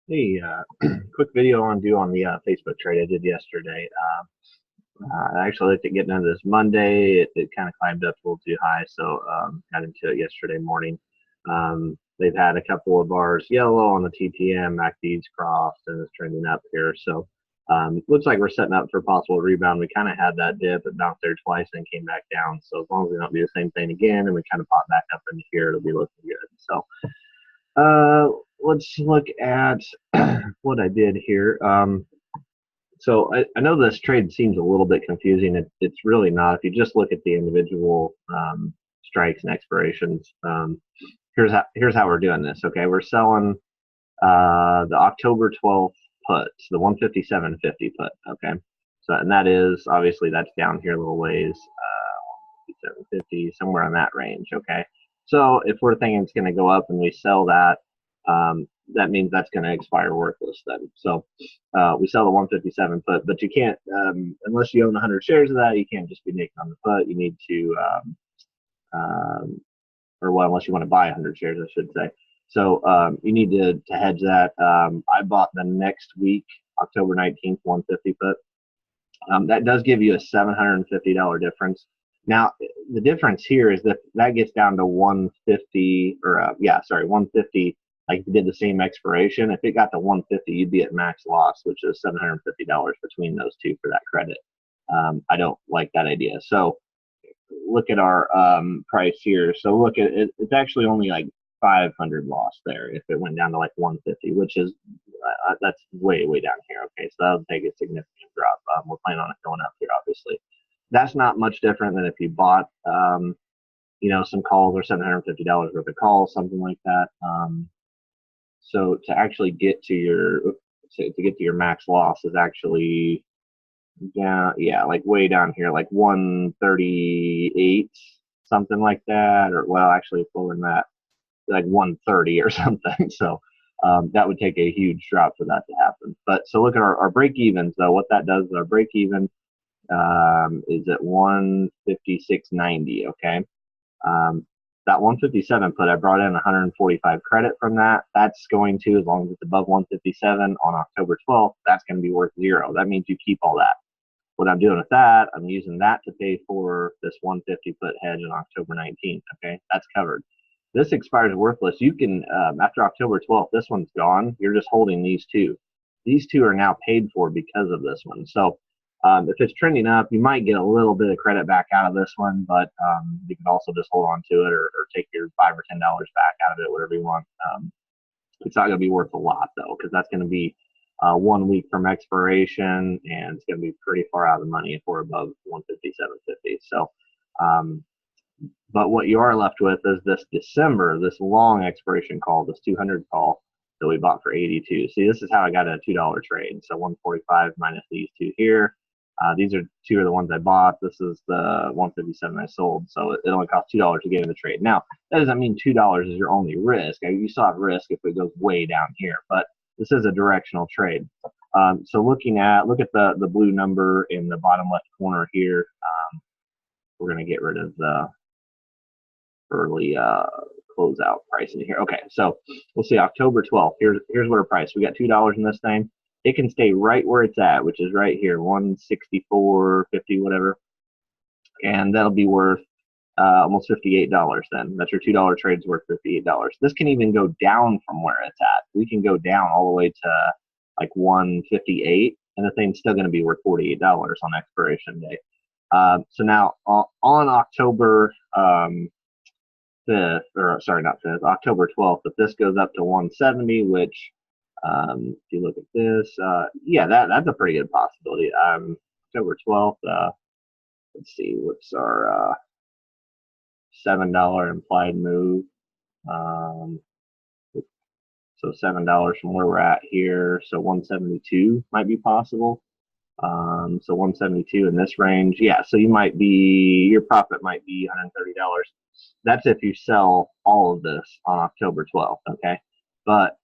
Hey, quick video on the Facebook trade I did yesterday. I actually looked at getting into this Monday. It kind of climbed up a little too high, so got into it yesterday morning. They've had a couple of bars yellow on the TTM, MACD's crossed, and it's trending up here. So looks like we're setting up for a possible rebound. We kind of had that dip, it bounced there twice and came back down. So as long as we don't do the same thing again and we kind of pop back up into here, it'll be looking good. So uh, let's look at what I did here. So I know this trade seems a little bit confusing. It's really not. If you just look at the individual strikes and expirations, here's how we're doing this. Okay, we're selling the October 12th put, so the 157.50 put. Okay, so and that is obviously that's down here a little ways, 750 somewhere in that range. Okay, so if we're thinking it's going to go up and we sell that, that means that's going to expire worthless then. So we sell the 157 put, but you can't, unless you own 100 shares of that, you can't just be naked on the put. You need to, or well, unless you want to buy 100 shares, I should say. So you need to hedge that. I bought the next week, October 19th, 150 put. That does give you a $750 difference. Now, the difference here is that that gets down to 150, or yeah, sorry, 150. Like you did the same expiration. If it got to 150, you'd be at max loss, which is $750 between those two for that credit. I don't like that idea. So look at our price here. So look at it. It's actually only like 500 loss there if it went down to like 150, which is that's way down here. Okay, so that'll take a significant drop. We're planning on it going up here, obviously. That's not much different than if you bought, some calls or $750 worth of calls, something like that. So to actually get to your max loss is actually down, yeah, like way down here, like 138, something like that, or well, actually lower than that, like 130 or something. So that would take a huge drop for that to happen. But so look at our break evens though. What that does is our break even is at 156.90. Okay. That 157 put, I brought in 145 credit from that. That's going to, as long as it's above 157 on October 12th, that's going to be worth zero. That means you keep all that. What I'm doing with that, I'm using that to pay for this 150 put hedge on October 19th. Okay, that's covered. This expires worthless. You can, after October 12th, this one's gone. You're just holding these two. These two are now paid for because of this one. So if it's trending up, you might get a little bit of credit back out of this one, but you can also just hold on to it or take your $5 or $10 back out of it, whatever you want. It's not going to be worth a lot though, because that's going to be 1 week from expiration, and it's going to be pretty far out of the money if we're above 157.50. So, but what you are left with is this December, this long expiration call, this 200 call that we bought for 82. See, this is how I got a $2 trade. So 145 minus these two here. These are two of the ones I bought. This is the 157 I sold. So it only cost $2 to get in the trade. Now, that doesn't mean $2 is your only risk. You still have risk if it goes way down here, but this is a directional trade. So look at the blue number in the bottom left corner here. We're going to get rid of the early closeout pricing here. Okay, so we'll see October 12th. Here's what our price. We got $2 in this thing. It can stay right where it's at, which is right here, 164.50, whatever, and that'll be worth almost $58 then. That's your $2 trade's worth $58. This can even go down from where it's at. We can go down all the way to like 158, and the thing's still going to be worth $48 on expiration day. So now on October 5th, or sorry, not 5th, October 12th, if this goes up to 170, which if you look at this, yeah, that's a pretty good possibility. October 12th, let's see, what's our $7 implied move? So $7 from where we're at here, so 172 might be possible. So 172 in this range, yeah. So your profit might be $130. That's if you sell all of this on October 12th, okay? But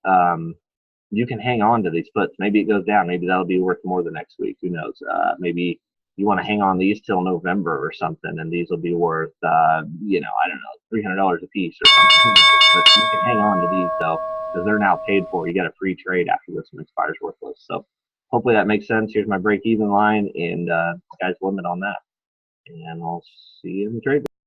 you can hang on to these puts. Maybe it goes down. Maybe that'll be worth more the next week. Who knows? Maybe you want to hang on these till November or something, and these will be worth, I don't know, $300 a piece or something. But you can hang on to these though. because they're now paid for. You get a free trade after this one expires worthless. So hopefully that makes sense. Here's my break even line, and sky's the limit on that. And I'll see you in the trade.